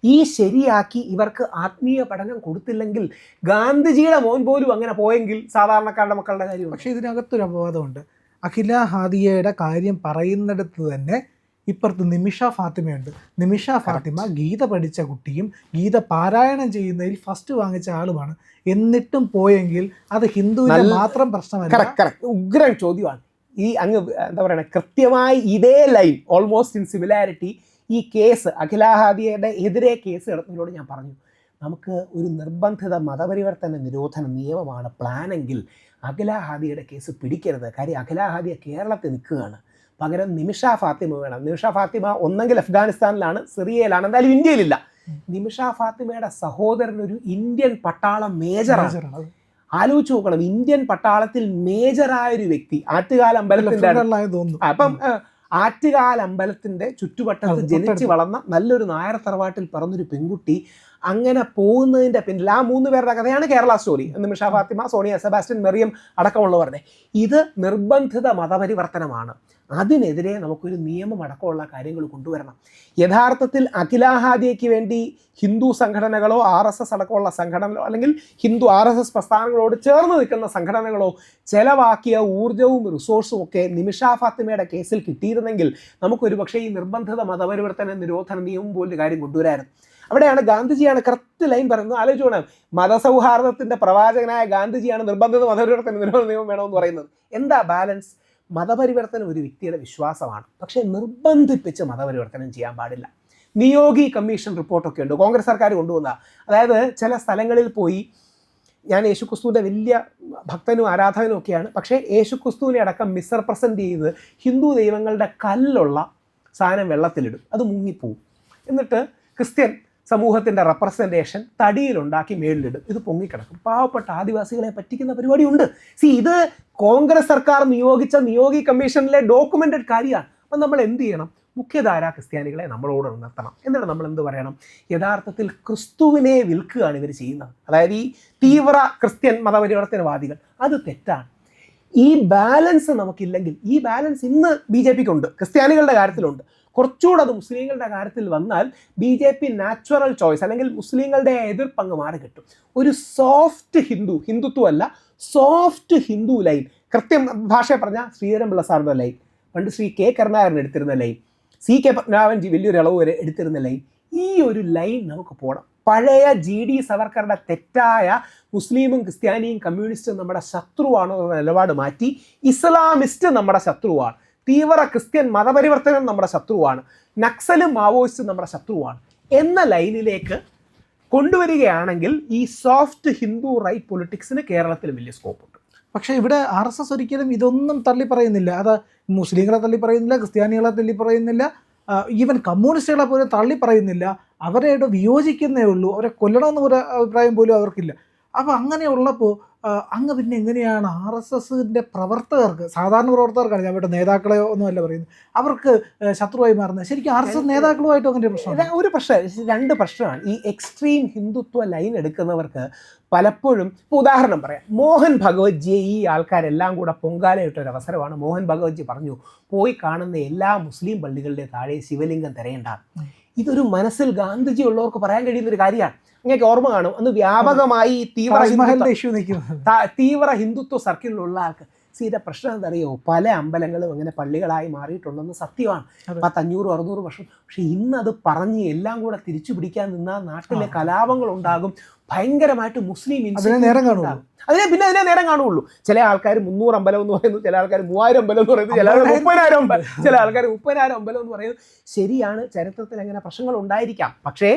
ഈ ശരിയാക്കി ഇവർക്ക് ആത്മീയ പഠനം കൊടുത്തില്ലെങ്കിൽ, ഗാന്ധിജിയുടെ മോൻ പോലും അങ്ങനെ പോയെങ്കിൽ സാധാരണക്കാരുടെ മക്കളുടെ കാര്യം. പക്ഷേ ഇതിനകത്തൊരു അപവാദമുണ്ട്. അഖിലാഹാദിയയുടെ കാര്യം പറയുന്നിടത്ത് തന്നെ ഇപ്പുറത്ത് നിമിഷ ഫാത്തിമയുണ്ട്. നിമിഷ ഫാത്തിമ ഗീത പഠിച്ച കുട്ടിയും ഗീത പാരായണം ചെയ്യുന്നതിൽ ഫസ്റ്റ് വാങ്ങിച്ച ആളുമാണ്. എന്നിട്ടും പോയെങ്കിൽ അത് ഹിന്ദുവിന്റെ മാത്രം പ്രശ്നമല്ല. ഉഗ്രൻ ചോദ്യമാണ്. ഈ അങ്ങ് എന്താ പറയുക, കൃത്യമായി ഇതേ ലൈൻ ഓൾമോസ്റ്റ് ഇൻ സിമിലാരിറ്റി ഈ കേസ് അഖിലാഹാദിയയുടെ എതിരെ കേസ് എടുത്തതിനോട് ഞാൻ പറഞ്ഞു, നമുക്ക് ഒരു നിർബന്ധിത മതപരിവർത്തന നിരോധന നിയമമാണ് പ്ലാനെങ്കിൽ അഖിലാഹാദിയുടെ കേസ് പിടിക്കരുത്. കാര്യം അഖിലാഹാദിയ കേരളത്തിൽ നിൽക്കുകയാണ്. പകരം നിമിഷ ഫാത്തിമ വേണം. നിമിഷ ഫാത്തിമ ഒന്നെങ്കിൽ അഫ്ഗാനിസ്ഥാനിലാണ്, സിറിയയിലാണ്, എന്തായാലും ഇന്ത്യയിലില്ല. നിമിഷ ഫാത്തിമയുടെ സഹോദരൻ ഒരു ഇന്ത്യൻ പട്ടാളം മേജറാണ്. ആലോചിച്ച് നോക്കണം, ഇന്ത്യൻ പട്ടാളത്തിൽ മേജറായൊരു വ്യക്തി ആറ്റുകാൽ അമ്പലത്തിൻ്റെ ആറ്റുകാൽ അമ്പലത്തിൻ്റെ ചുറ്റുവട്ടത്ത് ജനിച്ച് വളർന്ന നല്ലൊരു നായർ തറവാട്ടിൽ പിറന്നൊരു പെൺകുട്ടി അങ്ങനെ പോകുന്നതിൻ്റെ പിന്നിൽ ആ 3 പേരുടെ കഥയാണ് കേരള സ്റ്റോറി. നിമിഷ ഫാത്തിമ, സോണിയ സെബാസ്റ്റ്യൻ, മെറിയം അടക്കമുള്ളവരുടെ. ഇത് നിർബന്ധിത മതപരിവർത്തനമാണ്. അതിനെതിരെ നമുക്കൊരു നിയമം അടക്കമുള്ള കാര്യങ്ങൾ കൊണ്ടുവരണം. യഥാർത്ഥത്തിൽ അഖിലാഹാദിയയ്ക്ക് വേണ്ടി ഹിന്ദു സംഘടനകളോ RSS അടക്കമുള്ള സംഘടനകളോ അല്ലെങ്കിൽ ഹിന്ദു RSS പ്രസ്ഥാനങ്ങളോട് ചേർന്ന് നിൽക്കുന്ന സംഘടനകളോ ചെലവാക്കിയ ഊർജ്ജവും റിസോഴ്സും ഒക്കെ നിമിഷ ഫാത്തിമയുടെ കേസിൽ കിട്ടിയിരുന്നെങ്കിൽ നമുക്കൊരു പക്ഷേ ഈ നിർബന്ധിത മതപരിവർത്തന നിരോധന നിയമം പോലൊരു കാര്യം കൊണ്ടുവരായിരുന്നു. അവിടെയാണ് ഗാന്ധിജിയാണ് കറക്റ്റ് ലൈൻ പറയുന്നത്. ആലോചിച്ചോണം, മതസൗഹാർദ്ദത്തിൻ്റെ പ്രവാചകനായ ഗാന്ധിജിയാണ് നിർബന്ധിത മതപരിവർത്തന നിരോധന നിയമം വേണമെന്ന് പറയുന്നത്. എന്താ ബാലൻസ്? മതപരിവർത്തനം ഒരു വ്യക്തിയുടെ വിശ്വാസമാണ്, പക്ഷേ നിർബന്ധിപ്പിച്ച് മതപരിവർത്തനം ചെയ്യാൻ പാടില്ല. നിയോഗി കമ്മീഷൻ റിപ്പോർട്ടൊക്കെ ഉണ്ട്, കോൺഗ്രസ് സർക്കാർ കൊണ്ടുവന്ന. അതായത് ചില സ്ഥലങ്ങളിൽ പോയി, ഞാൻ യേശുക്രിസ്തുവിൻ്റെ വലിയ ഭക്തനും ആരാധകനും ഒക്കെയാണ്, പക്ഷേ യേശുക്രിസ്തുവിനെ അടക്കം മിസ്റെപ്രസെൻ്റ് ചെയ്ത് ഹിന്ദു ദൈവങ്ങളുടെ കല്ലുള്ള സാധനം വെള്ളത്തിലിടും, അത് മുങ്ങിപ്പോവും. എന്നിട്ട് ക്രിസ്ത്യൻ സമൂഹത്തിൻ്റെ റെപ്രസെൻറ്റേഷൻ തടിയിലുണ്ടാക്കി മേളിലിടും, ഇത് പൊങ്ങിക്കിടക്കും. പാവപ്പെട്ട ആദിവാസികളെ പറ്റിക്കുന്ന പരിപാടിയുണ്ട്. ഇത് കോൺഗ്രസ് സർക്കാർ നിയോഗിച്ച നിയോഗി കമ്മീഷനിലെ ഡോക്യുമെന്റഡ് കാര്യമാണ്. അപ്പം നമ്മൾ എന്ത് ചെയ്യണം? മുഖ്യധാരാ ക്രിസ്ത്യാനികളെ നമ്മളോട് ഉണർത്തണം. എന്നിട്ട് നമ്മൾ എന്ത് പറയണം? യഥാർത്ഥത്തിൽ ക്രിസ്തുവിനെ വിൽക്കുകയാണ് ഇവർ ചെയ്യുന്നത്. അതായത് ഈ തീവ്ര ക്രിസ്ത്യൻ മതപരിവർത്തനവാദികൾ, അത് തെറ്റാണ്. ഈ ബാലൻസ് നമുക്കില്ലെങ്കിൽ, ഈ ബാലൻസ് ഇന്ന് BJP ക്കുണ്ട്, ക്രിസ്ത്യാനികളുടെ കാര്യത്തിലുണ്ട്. കുറച്ചുകൂടെ അത് മുസ്ലിങ്ങളുടെ കാര്യത്തിൽ വന്നാൽ BJP നാച്ചുറൽ ചോയ്സ് അല്ലെങ്കിൽ മുസ്ലിങ്ങളുടെ എതിർപ്പങ്ങ് മാറി കിട്ടും. ഒരു സോഫ്റ്റ് ഹിന്ദുത്വമല്ല, സോഫ്റ്റ് ഹിന്ദു ലൈൻ, കൃത്യം ഭാഷയെ പറഞ്ഞാൽ ശ്രീധരൻപിള്ള സാറിൻ്റെ ലൈൻ, പണ്ട് ശ്രീ K. കരുണാകരൻ എടുത്തിരുന്ന ലൈൻ, CK പത്മനാഭൻ വലിയൊരു അളവ് വരെ എടുത്തിരുന്ന ലൈൻ, ഈ ഒരു ലൈൻ നമുക്ക് പോകണം. പഴയ GD സവർക്കറുടെ തെറ്റായ മുസ്ലിമും ക്രിസ്ത്യാനിയും കമ്മ്യൂണിസ്റ്റും നമ്മുടെ ശത്രുവാണോ എന്ന നിലപാട് മാറ്റി ഇസ്ലാമിസ്റ്റ് നമ്മുടെ ശത്രുവാണ്, തീവ്ര ക്രിസ്ത്യൻ മതപരിവർത്തനം നമ്മുടെ ശത്രുവാണ്, നക്സലും മാവോയിസ്റ്റും നമ്മുടെ ശത്രുവാണ് എന്ന ലൈനിലേക്ക് കൊണ്ടുവരികയാണെങ്കിൽ ഈ സോഫ്റ്റ് ഹിന്ദു റൈറ്റ് പൊളിറ്റിക്സിന് കേരളത്തിൽ വലിയ സ്കോപ്പുണ്ട്. പക്ഷേ ഇവിടെ RSS ഒരിക്കലും ഇതൊന്നും തള്ളി പറയുന്നില്ല. അത് മുസ്ലിങ്ങളെ തള്ളി പറയുന്നില്ല, ക്രിസ്ത്യാനികളെ തള്ളി പറയുന്നില്ല, ഈവൻ കമ്മ്യൂണിസ്റ്റുകളെ പോലും തള്ളി പറയുന്നില്ല. അവരോട് വിയോജിക്കുന്നേ ഉള്ളൂ, അവരെ കൊല്ലണമെന്ന് ഒരു അഭിപ്രായം പോലും അവർക്കില്ല. അപ്പോൾ അങ്ങനെയുള്ളപ്പോൾ അങ്ങ് പിന്നെ എങ്ങനെയാണ് RSSൻ്റെ പ്രവർത്തകർക്ക്, സാധാരണ പ്രവർത്തകർക്കാണ്, അവരുടെ നേതാക്കളെ ഒന്നുമല്ല പറയുന്നത്, അവർക്ക് ശത്രുവായി മാറുന്നത്? ശരിക്കും RSS നേതാക്കളുമായിട്ടും അങ്ങനെ പ്രശ്നം? ഒരു പ്രശ്നം, രണ്ട് പ്രശ്നമാണ്. ഈ എക്സ്ട്രീം ഹിന്ദുത്വ ലൈൻ എടുക്കുന്നവർക്ക് പലപ്പോഴും, ഇപ്പോൾ ഉദാഹരണം പറയാം, മോഹൻ ഭഗവത്ജിയെ ഈ ആൾക്കാരെല്ലാം കൂടെ പൊങ്കാലയിട്ടൊരു അവസരമാണ്. മോഹൻ ഭഗവത്ജി പറഞ്ഞു, പോയി കാണുന്ന എല്ലാ മുസ്ലിം പള്ളികളുടെ താഴെ ശിവലിംഗം തിരയണ്ട. ഇതൊരു മനസ്സിൽ ഗാന്ധിജി ഉള്ളവർക്ക് പറയാൻ കഴിയുന്നൊരു കാര്യമാണ്. നിങ്ങൾക്ക് ഓർമ്മ കാണും, അന്ന് വ്യാപകമായി തീവ്ര ഹിന്ദുത്വ സർക്കിളിലുള്ള ആൾക്ക് ഇതിൻ്റെ പ്രശ്നം എന്തറിയോ, പല അമ്പലങ്ങളും അങ്ങനെ പള്ളികളായി മാറിയിട്ടുണ്ടെന്ന് സത്യമാണ്, 500-600 വർഷം. പക്ഷെ ഇന്നത് പറഞ്ഞ് എല്ലാം കൂടെ തിരിച്ചു പിടിക്കാൻ നിന്നാൽ നാട്ടിലെ കലാപങ്ങൾ ഉണ്ടാകും, ഭയങ്കരമായിട്ട് മുസ്ലിം അതിനെ നേരം കാണുള്ളൂ. ചില ആൾക്കാർ 300 അമ്പലം എന്ന് പറയുന്നു, ചില ആൾക്കാർ 3000 അമ്പലം എന്ന് പറയുന്നു, ചില ആൾക്കാർ 30,000 അമ്പലം, ചില ആൾക്കാർ 30,000 അമ്പലം എന്ന് പറയുന്നത്. ശരിയാണ്, ചരിത്രത്തിൽ അങ്ങനെ പ്രശ്നങ്ങൾ ഉണ്ടായിരിക്കാം. പക്ഷേ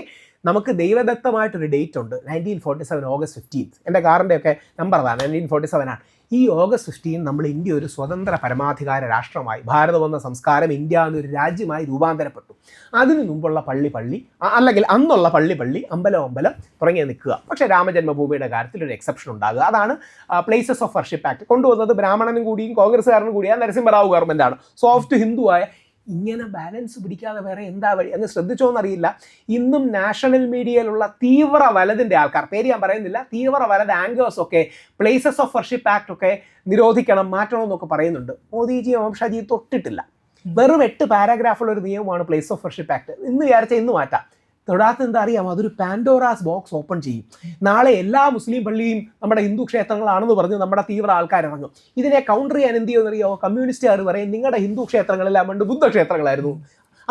നമുക്ക് ദൈവദത്തമായിട്ടൊരു ഡേറ്റ് ഉണ്ട്, 1947 ഓഗസ്റ്റ് 15. എൻ്റെ കാറിൻ്റെ ഒക്കെ നമ്പർ അതാണ്, 1947 ആണ്. ഈ ഓഗസ്റ്റ് 15 നമ്മൾ ഇന്ത്യ ഒരു സ്വതന്ത്ര പരമാധികാര രാഷ്ട്രമായി, ഭാരതം എന്ന സംസ്കാരം ഇന്ത്യ എന്നൊരു രാജ്യമായി രൂപാന്തരപ്പെട്ടു. അതിനു മുമ്പുള്ള പള്ളി അല്ലെങ്കിൽ അന്നുള്ള പള്ളി അമ്പലം തുടങ്ങി നിൽക്കുക. പക്ഷേ രാമജന്മഭൂമിയുടെ കാര്യത്തിൽ ഒരു എക്സെപ്ഷൻ ഉണ്ടാകുക. അതാണ് പ്ലേസസ് ഓഫ് വർഷിപ്പ് ആക്ട് കൊണ്ടുവന്നത്. ബ്രാഹ്മണനും കൂടിയും കോൺഗ്രസ്സുകാരനും കൂടിയാണ് നരസിംഹറാവു ഗവൺമെൻറ്റാണ്, സോഫ്റ്റ് ഹിന്ദുവായ. ഇങ്ങനെ ബാലൻസ് പിടിക്കാതെ വേറെ എന്താ വഴി എന്ന് ശ്രദ്ധിച്ചോന്നറിയില്ല. ഇന്നും നാഷണൽ മീഡിയയിലുള്ള തീവ്ര വലതിൻ്റെ ആൾക്കാർ, പേര് ഞാൻ പറയുന്നില്ല, തീവ്ര വലത് ആങ്കേഴ്സ് ഒക്കെ പ്ലേസസ് ഓഫ് വർഷിപ്പ് ആക്ട് ഒക്കെ നിരോധിക്കണം, മാറ്റണം എന്നൊക്കെ പറയുന്നുണ്ട്. മോദിജി അമിത്ഷാജി തൊട്ടിട്ടില്ല. വെറും 8 പാരാഗ്രാഫുള്ള ഒരു നിയമമാണ് പ്ലേസ് ഓഫ് വർഷിപ്പ് ആക്ട്. ഇന്ന് വിചാരിച്ചാൽ ഇന്ന് മാറ്റാം. തൊടാത്ത എന്താ അറിയാമോ, അതൊരു പാൻഡോറാസ് ബോക്സ് ഓപ്പൺ ചെയ്യും. നാളെ എല്ലാ മുസ്ലിം പള്ളിയും നമ്മുടെ ഹിന്ദു ക്ഷേത്രങ്ങളാണെന്ന് പറഞ്ഞ് നമ്മുടെ തീവ്ര ആൾക്കാർ ഇറങ്ങും. ഇതിനെ കൗണ്ടർ ചെയ്യാൻ എന്ത് ചെയ്യുമെന്നറിയോ, കമ്മ്യൂണിസ്റ്റുകാർ പറയും നിങ്ങളുടെ ഹിന്ദു ക്ഷേത്രങ്ങളെല്ലാം പണ്ട് ബുദ്ധക്ഷേത്രങ്ങളായിരുന്നു.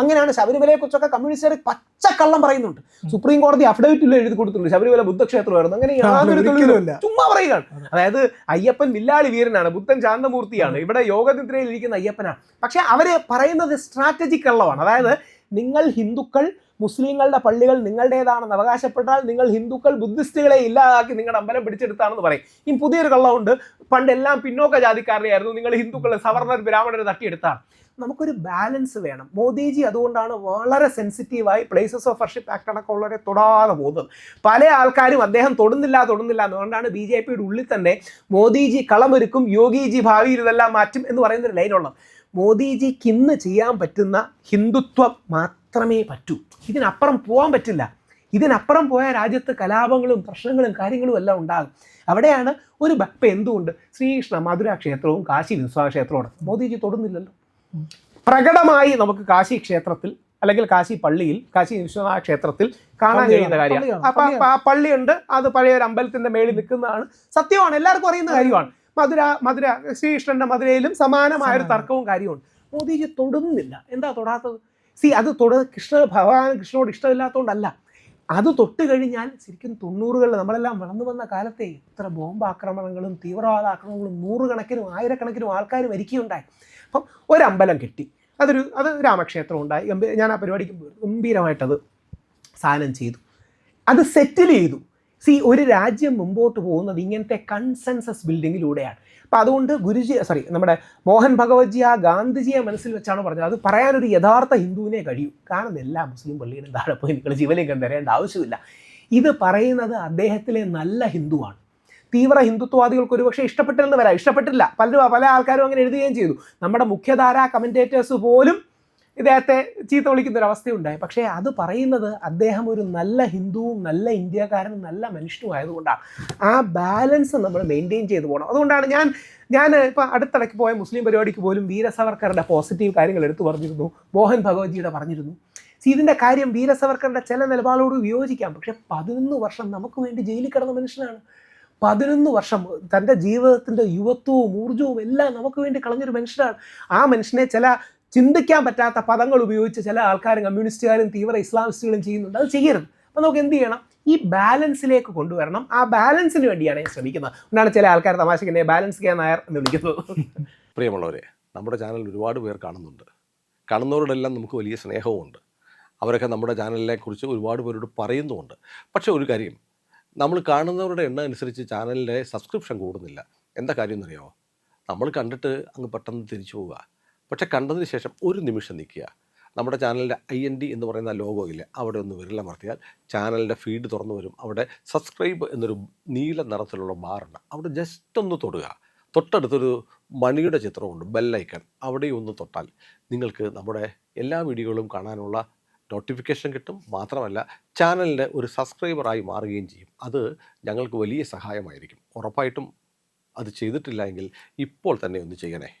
അങ്ങനെയാണ് ശബരിമലയെക്കുറിച്ചൊക്കെ കമ്മ്യൂണിസ്റ്റുകാർ പച്ചക്കള്ളം പറയുന്നുണ്ട്. സുപ്രീം കോടതി അഫിഡവിറ്റിൽ എഴുതി കൊടുത്തിട്ടുണ്ട് ശബരിമല ബുദ്ധക്ഷേത്രമായിരുന്നു. അങ്ങനെ യാതൊരു തെളിവില്ല, ചുമ്മാ പറയുകയാണ്. അതായത് അയ്യപ്പൻ വില്ലാളി വീരനാണ്, ബുദ്ധൻ ശാന്തമൂർത്തിയാണ്, ഇവിടെ യോഗനിദ്രയിൽ ഇരിക്കുന്ന അയ്യപ്പനാണ്. പക്ഷെ അവർ പറയുന്നത് സ്ട്രാറ്റജിക് കള്ളമാണ്. അതായത് നിങ്ങൾ ഹിന്ദുക്കൾ മുസ്ലിങ്ങളുടെ പള്ളികൾ നിങ്ങളുടേതാണെന്ന് അവകാശപ്പെട്ടാൽ നിങ്ങൾ ഹിന്ദുക്കൾ ബുദ്ധിസ്റ്റുകളെ ഇല്ലാതാക്കി നിങ്ങളുടെ അമ്പലം പിടിച്ചെടുത്താണെന്ന് പറയും. ഇനി പുതിയൊരു കള്ളമുണ്ട്, പണ്ടെല്ലാം പിന്നോക്ക ജാതിക്കാരുടെ ആയിരുന്നു, നിങ്ങൾ ഹിന്ദുക്കൾ സവർണർ ബ്രാഹ്മണർ തട്ടിയെടുത്താണ്. നമുക്കൊരു ബാലൻസ് വേണം. മോദിജി അതുകൊണ്ടാണ് വളരെ സെൻസിറ്റീവായി പ്ലേസസ് ഓഫ് വർഷിപ്പ് ആക്ട് അടക്കമുള്ളവരെ തൊടാതെ പോകുന്നത്. പല ആൾക്കാരും അദ്ദേഹം തൊടുന്നില്ല അതുകൊണ്ടാണ് BJPയുടെ ഉള്ളിൽ തന്നെ മോദിജി കളമൊരുക്കും, യോഗിജി ഭാവിയിൽ ഇതെല്ലാം മാറ്റും എന്ന് പറയുന്നൊരു ലൈനുള്ളത്. മോദിജിക്ക് ഇന്ന് ചെയ്യാൻ പറ്റുന്ന ഹിന്ദുത്വം മാത്രമേ പറ്റൂ, ഇതിനപ്പുറം പോകാൻ പറ്റില്ല. ഇതിനപ്പുറം പോയ രാജ്യത്ത് കലാപങ്ങളും പ്രശ്നങ്ങളും കാര്യങ്ങളും എല്ലാം ഉണ്ടാകും. അവിടെയാണ് ഒരു ഭക്തി. എന്തുകൊണ്ട് ശ്രീകൃഷ്ണ മധുര ക്ഷേത്രവും കാശി വിശ്വനാഥ ക്ഷേത്രവും മോദിജി തൊടുന്നില്ലല്ലോ. പ്രകടമായി നമുക്ക് കാശി ക്ഷേത്രത്തിൽ അല്ലെങ്കിൽ കാശി പള്ളിയിൽ, കാശി വിശ്വനാഥ ക്ഷേത്രത്തിൽ കാണാൻ കഴിയുന്ന കാര്യമാണ്. അപ്പം ആ പള്ളിയുണ്ട്, അത് പഴയ ഒരു അമ്പലത്തിന്റെ മേളിൽ നിൽക്കുന്നതാണ്, സത്യമാണ്, എല്ലാവർക്കും അറിയുന്ന കാര്യമാണ്. മധുര ശ്രീകൃഷ്ണന്റെ മധുരയിലും സമാനമായൊരു തർക്കവും കാര്യമുണ്ട്. മോദിജി തൊടുന്നില്ല. എന്താ തൊടാത്തത്? അത് ഭഗവാൻ കൃഷ്ണനോട് ഇഷ്ടമില്ലാത്തതുകൊണ്ടല്ല, അത് തൊട്ട് കഴിഞ്ഞാൽ ശരിക്കും 90കളിൽ നമ്മളെല്ലാം വളർന്നു വന്ന കാലത്തെ ഇത്ര ബോംബാക്രമണങ്ങളും തീവ്രവാദ ആക്രമണങ്ങളും 100 കണക്കിനും 1000 ആൾക്കാർ മരിക്കുകയുണ്ടായി. അപ്പം ഒരമ്പലം കെട്ടി, അത് രാമക്ഷേത്രം ഉണ്ടായി. ഞാൻ ആ പരിപാടിക്ക് ഗംഭീരമായിട്ടത് സാധനം ചെയ്തു, അത് സെറ്റിൽ ചെയ്തു. ഒരു രാജ്യം മുമ്പോട്ട് പോകുന്നത് ഇങ്ങനത്തെ കൺസെൻസസ് ബിൽഡിങ്ങിലൂടെയാണ്. അപ്പം അതുകൊണ്ട് നമ്മുടെ മോഹൻ ഭഗവത്ജി ആ ഗാന്ധിജിയെ മനസ്സിൽ വെച്ചാണ് പറഞ്ഞത്. അത് പറയാനൊരു യഥാർത്ഥ ഹിന്ദുവിനെ കഴിയൂ. കാണുന്ന എല്ലാ മുസ്ലിം പള്ളിയിലും താഴെ പോയി നിങ്ങൾ ശിവലിംഗം തരേണ്ട ആവശ്യമില്ല. ഇത് പറയുന്നത് അദ്ദേഹത്തിലെ നല്ല ഹിന്ദുവാണ്. തീവ്ര ഹിന്ദുത്വവാദികൾക്ക് ഒരുപക്ഷെ ഇഷ്ടപ്പെട്ടില്ല, പല ആൾക്കാരും അങ്ങനെ എഴുതുകയും ചെയ്തു. നമ്മുടെ മുഖ്യധാരാ കമൻറ്റേറ്റേഴ്സ് പോലും ഇദ്ദേഹത്തെ ചീത്ത വിളിക്കുന്ന ഒരു അവസ്ഥയുണ്ടായി. പക്ഷേ അത് പറയുന്നത് അദ്ദേഹം ഒരു നല്ല ഹിന്ദുവും നല്ല ഇന്ത്യക്കാരനും നല്ല മനുഷ്യനും ആയതുകൊണ്ടാണ്. ആ ബാലൻസ് നമ്മൾ മെയിൻറ്റെയിൻ ചെയ്തു പോകണം. അതുകൊണ്ടാണ് ഞാൻ ഇപ്പോൾ അടുത്തിടയ്ക്ക് പോയ മുസ്ലിം പരിപാടിക്ക് പോലും വീര സവർക്കറുടെ പോസിറ്റീവ് കാര്യങ്ങൾ എടുത്തു പറഞ്ഞിരുന്നു, മോഹൻ ഭഗവത്ജിയുടെ പറഞ്ഞിരുന്നു. ഇതിൻ്റെ കാര്യം വീര സവർക്കറുടെ ചില നിലപാടോട് വിയോജിക്കാം. പക്ഷേ 11 വർഷം നമുക്ക് വേണ്ടി ജയിലിൽ കിടന്ന മനുഷ്യനാണ്. 11 വർഷം തൻ്റെ ജീവിതത്തിൻ്റെ യുവത്വവും ഊർജ്ജവും എല്ലാം നമുക്ക് വേണ്ടി കളഞ്ഞൊരു മനുഷ്യനാണ്. ആ മനുഷ്യനെ ചില ചിന്തിക്കാൻ പറ്റാത്ത പദങ്ങൾ ഉപയോഗിച്ച് ചില ആൾക്കാരും കമ്മ്യൂണിസ്റ്റുകാരും തീവ്ര ഇസ്ലാമിസ്റ്റുകളും ചെയ്യുന്നുണ്ട്. അത് ചെയ്യരുത്. അപ്പോൾ നമുക്ക് എന്ത് ചെയ്യണം? ഈ ബാലൻസിലേക്ക് കൊണ്ടുവരണം. ആ ബാലൻസിന് വേണ്ടിയാണ് ഞാൻ ശ്രമിക്കുന്നത്. എന്നാണ് ചില ആൾക്കാർ തമാശയ്ക്ക് എന്നെ ബാലൻസ് കെ നായർ എന്ന് വിളിക്കുന്നത്. പ്രിയമുള്ളവരെ, നമ്മുടെ ചാനൽ ഒരുപാട് പേർ കാണുന്നുണ്ട്. കാണുന്നവരോടെല്ലാം നമുക്ക് വലിയ സ്നേഹവുമുണ്ട്. അവരൊക്കെ നമ്മുടെ ചാനലിനെ കുറിച്ച് ഒരുപാട് പേരോട് പറയുന്നുമുണ്ട്. പക്ഷേ ഒരു കാര്യം, നമ്മൾ കാണുന്നവരുടെ എണ്ണം അനുസരിച്ച് ചാനലിൻ്റെ സബ്സ്ക്രിപ്ഷൻ കൂടുന്നില്ല. എന്താ കാര്യം എന്നറിയാമോ? നമ്മൾ കണ്ടിട്ട് അങ്ങ് പെട്ടെന്ന് തിരിച്ചു പോവുക. പക്ഷേ കണ്ടതിന് ശേഷം ഒരു നിമിഷം നിൽക്കുക. നമ്മുടെ ചാനലിൻ്റെ IND എന്ന് പറയുന്ന ലോഗോ ഇല്ലേ, അവിടെ ഒന്ന് വിരലമർത്തിയാൽ ചാനലിൻ്റെ ഫീഡ് തുറന്നു വരും. അവിടെ സബ്സ്ക്രൈബ് എന്നൊരു നീല നിറത്തിലുള്ള ബാറുണ്ട്. അവിടെ ജസ്റ്റ് ഒന്ന് തൊടുക. തൊട്ടടുത്തൊരു മണിയുടെ ചിത്രമുണ്ട്, ബെല്ലൈക്കൺ. അവിടെ ഒന്ന് തൊട്ടാൽ നിങ്ങൾക്ക് നമ്മുടെ എല്ലാ വീഡിയോകളും കാണാനുള്ള നോട്ടിഫിക്കേഷൻ കിട്ടും. മാത്രമല്ല ചാനലിൻ്റെ ഒരു സബ്സ്ക്രൈബറായി മാറുകയും ചെയ്യും. അത് ഞങ്ങൾക്ക് വലിയ സഹായമായിരിക്കും. ഉറപ്പായിട്ടും അത് ചെയ്തിട്ടില്ല എങ്കിൽ ഇപ്പോൾ തന്നെ ഒന്ന് ചെയ്യണേ.